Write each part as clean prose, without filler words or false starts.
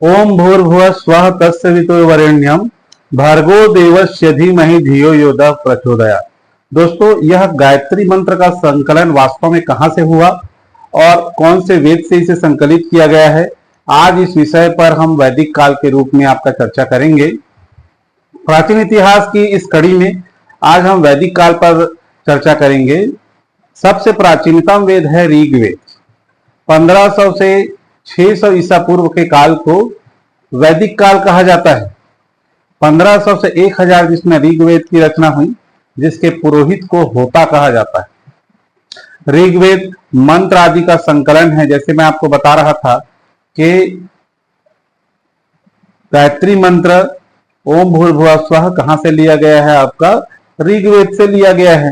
ओम भूर्भुवः स्वः तत्सवितुर्वरेण्यं भर्गो देवस्य धीमहि धियो यो न प्रचोदयात्। दोस्तों, यह गायत्री मंत्र का संकलन वास्तव में कहां से हुआ और कौन से वेद से इसे संकलित किया गया है, आज इस विषय पर हम वैदिक काल के रूप में आपका चर्चा करेंगे। प्राचीन इतिहास की इस कड़ी में आज हम वैदिक काल पर चर्चा करेंगे। सबसे प्राचीनतम वेद है ऋग्वेद। 1500 से 600 ईसा पूर्व के काल को वैदिक काल कहा जाता है। 1500 से 1000 जिसमें ऋग्वेद की रचना हुई, जिसके पुरोहित को होता कहा जाता है। ऋग्वेद मंत्र आदि का संकलन है। जैसे मैं आपको बता रहा था कि गायत्री मंत्र ओम भूर्भुवः स्वः कहां से लिया गया है, आपका ऋग्वेद से लिया गया है।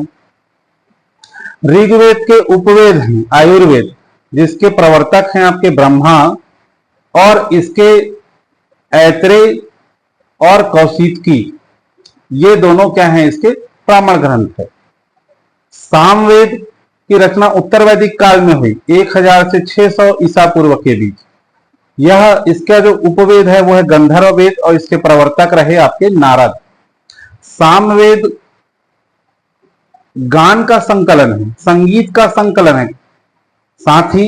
ऋग्वेद के उपवेद हैं आयुर्वेद, जिसके प्रवर्तक हैं आपके ब्रह्मा, और इसके ऐत्रेय और कौशिकी, ये दोनों क्या हैं, इसके प्रामाण ग्रंथ है। सामवेद की रचना उत्तर वैदिक काल में हुई 1000 से 600 ईसा पूर्व के बीच। यह इसका जो उपवेद है वो है गंधर्व वेद, और इसके प्रवर्तक रहे आपके नारद। सामवेद गान का संकलन है, संगीत का संकलन है। साथ ही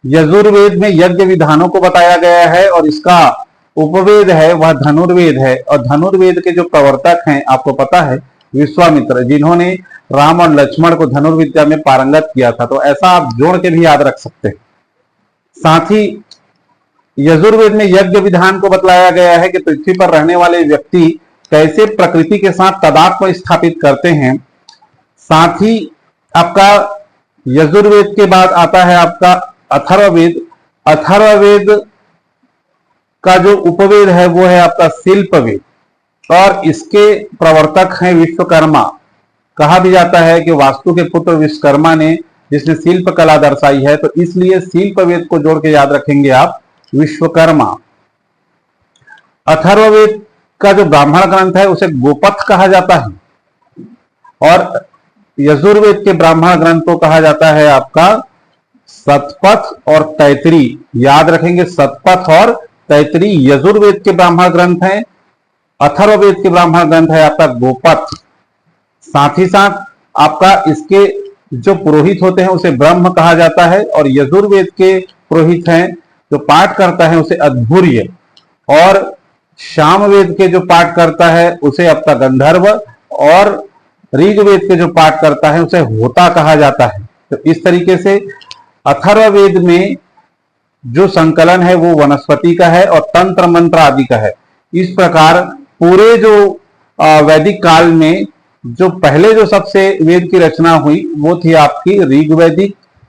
यजुर्वेद में यज्ञ विधानों को बताया गया है, और इसका उपवेद है वह धनुर्वेद है। और धनुर्वेद के जो प्रवर्तक हैं आपको पता है विश्वामित्र, जिन्होंने राम और लक्ष्मण को धनुर्विद्या में पारंगत किया था। तो ऐसा आप जोड़ के भी याद रख सकते हैं। साथ ही यजुर्वेद में यज्ञ विधान को बतलाया गया है कि पृथ्वी पर रहने वाले व्यक्ति कैसे प्रकृति के साथ तदात्म्य स्थापित करते हैं। साथ ही आपका यजुर्वेद के बाद आता है आपका अथर्ववेद। अथर्ववेद का जो उपवेद है वो है आपका शिल्पवेद, और इसके प्रवर्तक हैं विश्वकर्मा। कहा भी जाता है कि वास्तु के पुत्र विश्वकर्मा ने जिसने शिल्प कला दर्शाई है, तो इसलिए शिल्पवेद को जोड़ के याद रखेंगे आप विश्वकर्मा। अथर्ववेद का जो ब्राह्मण ग्रंथ है उसे गोपथ कहा जाता है, और यजुर्वेद के ब्राह्मण ग्रंथ को कहा जाता है आपका शतपथ और तैतरी। याद रखेंगे, शतपथ और तैतरी यजुर्वेद के ब्राह्मण ग्रंथ हैं। अथर्ववेद के ब्राह्मण ग्रंथ है आपका गोपथ। साथ ही साथ आपका इसके जो पुरोहित होते हैं उसे ब्रह्म कहा जाता है, और यजुर्वेद के पुरोहित हैं जो पाठ करता है उसे अध्वर्य, और सामवेद के जो पाठ करता है उसे आपका गंधर्व, और ऋग्वेद के जो पाठ करता है उसे होता कहा जाता है। तो इस तरीके से अथर्ववेद में जो संकलन है वो वनस्पति का है और तंत्र मंत्र आदि का है। इस प्रकार पूरे जो वैदिक काल में जो पहले जो सबसे वेद की रचना हुई वो थी आपकी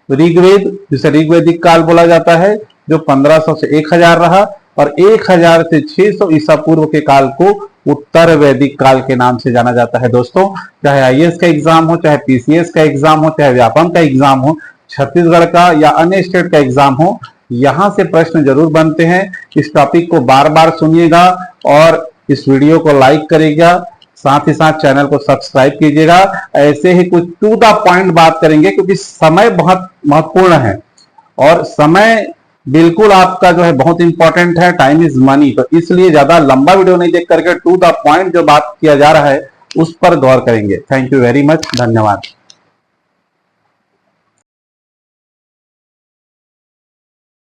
ऋग्वेद, जिसे ऋग्वैदिक काल बोला जाता है, जो 1500 से 1000 रहा, और 1000 से 600 ईसा पूर्व के काल को उत्तर वैदिक काल के नाम से जाना जाता है। दोस्तों, चाहे आईएएस का एग्जाम हो, चाहे पीसीएस का एग्जाम हो, चाहे व्यापम का एग्जाम हो, छत्तीसगढ़ का या अन्य स्टेट का एग्जाम हो, यहां से प्रश्न जरूर बनते हैं। इस टॉपिक को बार बार सुनिएगा और इस वीडियो को लाइक करिएगा, साथ ही साथ चैनल को सब्सक्राइब कीजिएगा। ऐसे ही कुछ टू द पॉइंट बात करेंगे, क्योंकि समय बहुत महत्वपूर्ण है और समय बिल्कुल आपका जो है बहुत इंपॉर्टेंट है। टाइम इज मनी, तो इसलिए ज्यादा लंबा वीडियो नहीं देख करके टू द पॉइंट जो बात किया जा रहा है उस पर गौर करेंगे। थैंक यू वेरी मच, धन्यवाद।